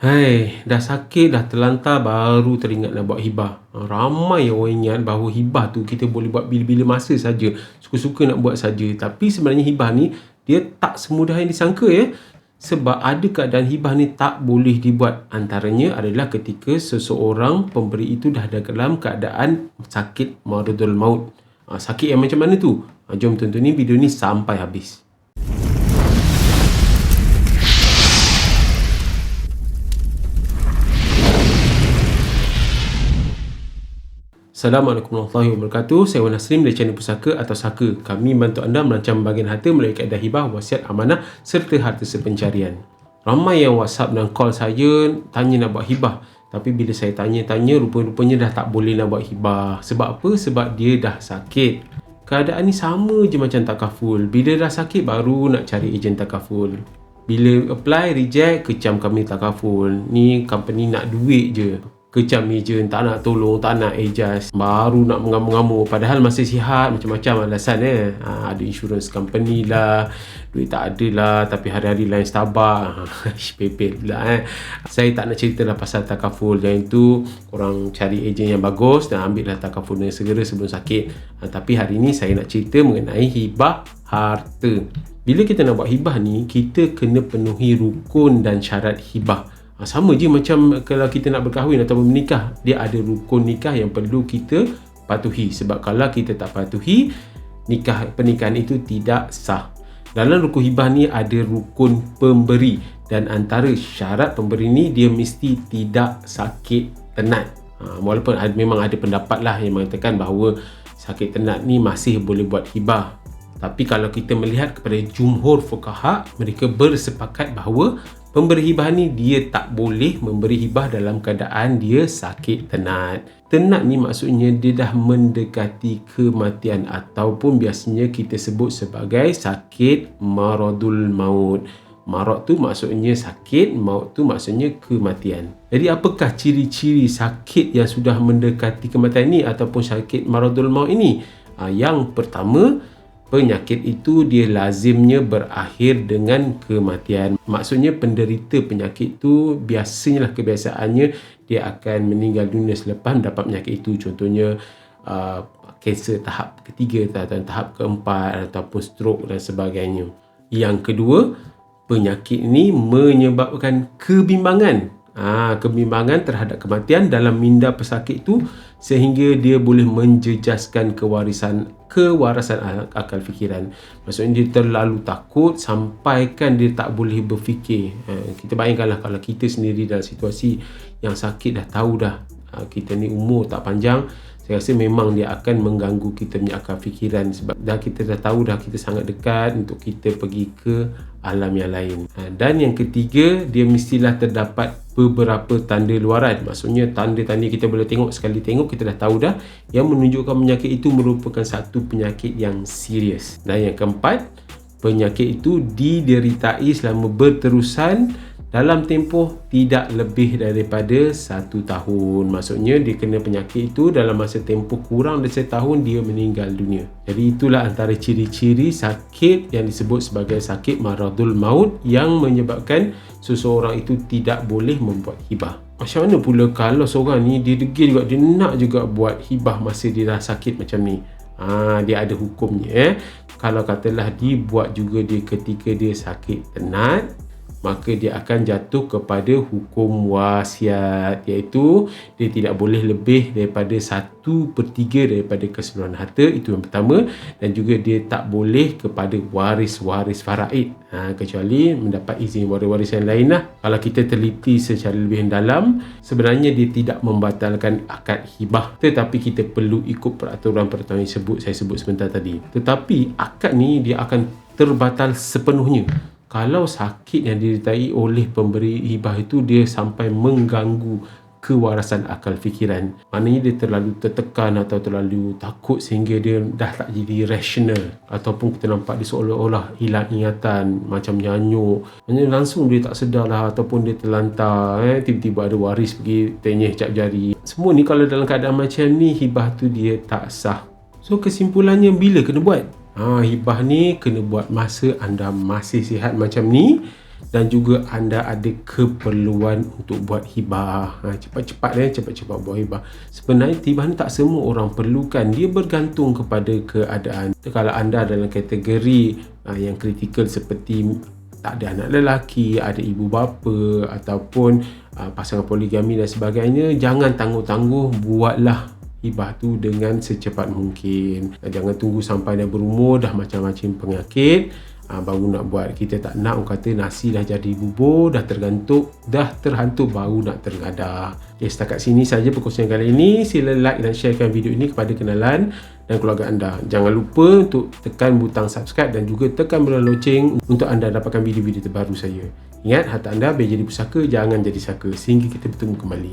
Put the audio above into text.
Hai, dah sakit, dah terlantar, baru teringat nak buat hibah. Ramai orang ingat bahawa hibah tu kita boleh buat bila-bila masa saja, suka-suka nak buat saja. Tapi sebenarnya hibah ni dia tak semudah yang disangka ya. Sebab ada keadaan hibah ni tak boleh dibuat. Antaranya adalah ketika seseorang pemberi itu dah dalam keadaan sakit maradul maut. Sakit yang macam mana tu? Jom tonton video ni sampai habis. Assalamualaikum warahmatullahi wabarakatuh. Saya Wan Nasrim dari channel Pusaka atau Saka. Kami membantu anda merancang bahagian harta melalui kaedah hibah, wasiat, amanah serta harta sepencarian. Ramai yang WhatsApp dan call saya tanya nak buat hibah. Tapi bila saya tanya-tanya, rupanya dah tak boleh nak buat hibah. Sebab apa? Sebab dia dah sakit. Keadaan ni sama je macam takaful. Bila dah sakit baru nak cari ejen takaful. Bila apply, reject, kecam kami takaful. Ni company nak duit je. Kecam ejen, tak nak tolong, tak nak adjust, baru nak mengamuk-ngamuk. Padahal masih sihat, macam-macam alasan ada insurance company lah, duit tak ada lah, tapi hari-hari lain Starbucks. Pepet pula Saya tak nak cerita lah pasal takaful. Yang itu korang cari ejen yang bagus dan ambil lah takaful yang segera sebelum sakit. Tapi hari ni saya nak cerita mengenai hibah harta. Bila kita nak buat hibah ni, kita kena penuhi rukun dan syarat hibah. Sama je macam kalau kita nak berkahwin atau menikah. Dia ada rukun nikah yang perlu kita patuhi. Sebab kalau kita tak patuhi, pernikahan itu tidak sah. Dalam rukun hibah ni ada rukun pemberi. Dan antara syarat pemberi ni, dia mesti tidak sakit tenat. Walaupun memang ada pendapat lah yang mengatakan bahawa sakit tenat ni masih boleh buat hibah. Tapi kalau kita melihat kepada jumhur fuqaha, mereka bersepakat bahawa pemberi hibah ni dia tak boleh memberi hibah dalam keadaan dia sakit tenat. Tenat ni maksudnya dia dah mendekati kematian ataupun biasanya kita sebut sebagai sakit maradul maut. Marad tu maksudnya sakit, maut tu maksudnya kematian. Jadi apakah ciri-ciri sakit yang sudah mendekati kematian ni ataupun sakit maradul maut ini? Yang pertama, penyakit itu dia lazimnya berakhir dengan kematian. Maksudnya penderita penyakit itu biasanya kebiasaannya dia akan meninggal dunia selepas mendapat penyakit itu. Contohnya kanser tahap ketiga atau tahap keempat ataupun stroke dan sebagainya. Yang kedua, penyakit ini menyebabkan kebimbangan. Kebimbangan terhadap kematian dalam minda pesakit itu sehingga dia boleh menjejaskan kewarasan akal fikiran. Maksudnya dia terlalu takut sampaikan dia tak boleh berfikir. Kita bayangkanlah kalau kita sendiri dalam situasi yang sakit, dah tahu dah kita ni umur tak panjang, saya rasa memang dia akan mengganggu kita punya akal fikiran. Sebab kita dah tahu dah kita sangat dekat untuk kita pergi ke alam yang lain. Dan yang ketiga, dia mestilah terdapat beberapa tanda luaran. Maksudnya tanda-tanda kita boleh tengok, sekali tengok kita dah tahu dah yang menunjukkan penyakit itu merupakan satu penyakit yang serius. Dan yang keempat, penyakit itu dideritai selama berterusan dalam tempoh tidak lebih daripada 1 tahun. Maksudnya dia kena penyakit itu dalam masa tempoh kurang dari 1 tahun dia meninggal dunia. Jadi itulah antara ciri-ciri sakit yang disebut sebagai sakit maradul maut yang menyebabkan seseorang itu tidak boleh membuat hibah. Macam mana pula kalau seorang ni dia degil juga, dia nak juga buat hibah masa dia dah sakit macam ni? Dia ada hukumnya. Kalau katalah dibuat juga dia ketika dia sakit tenat, maka dia akan jatuh kepada hukum wasiat, iaitu dia tidak boleh lebih daripada 1/3 daripada keseluruhan harta. Itu yang pertama. Dan juga dia tak boleh kepada waris-waris faraid, kecuali mendapat izin waris-waris yang lain lah. Kalau kita teliti secara lebih dalam, sebenarnya dia tidak membatalkan akad hibah, tetapi kita perlu ikut peraturan-peraturan yang saya sebut sebentar tadi. Tetapi akad ni dia akan terbatal sepenuhnya kalau sakit yang didertai oleh pemberi hibah itu dia sampai mengganggu kewarasan akal fikiran. Maknanya dia terlalu tertekan atau terlalu takut sehingga dia dah tak jadi rasional, ataupun kita nampak dia seolah-olah hilang ingatan, macam nyanyuk. Maksudnya langsung dia tak sedar lah, ataupun dia terlantar, tiba-tiba ada waris pergi tenyeh cap jari. Semua ni kalau dalam keadaan macam ni, hibah tu dia tak sah. So kesimpulannya, bila kena buat? Hibah ni kena buat masa anda masih sihat macam ni dan juga anda ada keperluan untuk buat hibah. Cepat-cepat buat hibah. Sebenarnya hibah ni tak semua orang perlukan, dia bergantung kepada keadaan. Kalau anda dalam kategori yang kritikal seperti tak ada anak lelaki, ada ibu bapa ataupun pasangan poligami dan sebagainya, jangan tangguh-tangguh, buatlah hibah tu dengan secepat mungkin. Jangan tunggu sampai dah berumur, dah macam-macam penyakit, baru nak buat. Kita tak nak orang kata nasi dah jadi bubur, dah terhantuk baru nak tergadah. Okay, setakat sini saja perkongsian kali ini. Sila like dan sharekan video ini kepada kenalan dan keluarga anda. Jangan lupa untuk tekan butang subscribe dan juga tekan butang loceng untuk anda dapatkan video-video terbaru saya. Ingat, harta anda biar jadi pusaka, jangan jadi saka. Sehingga kita bertemu kembali.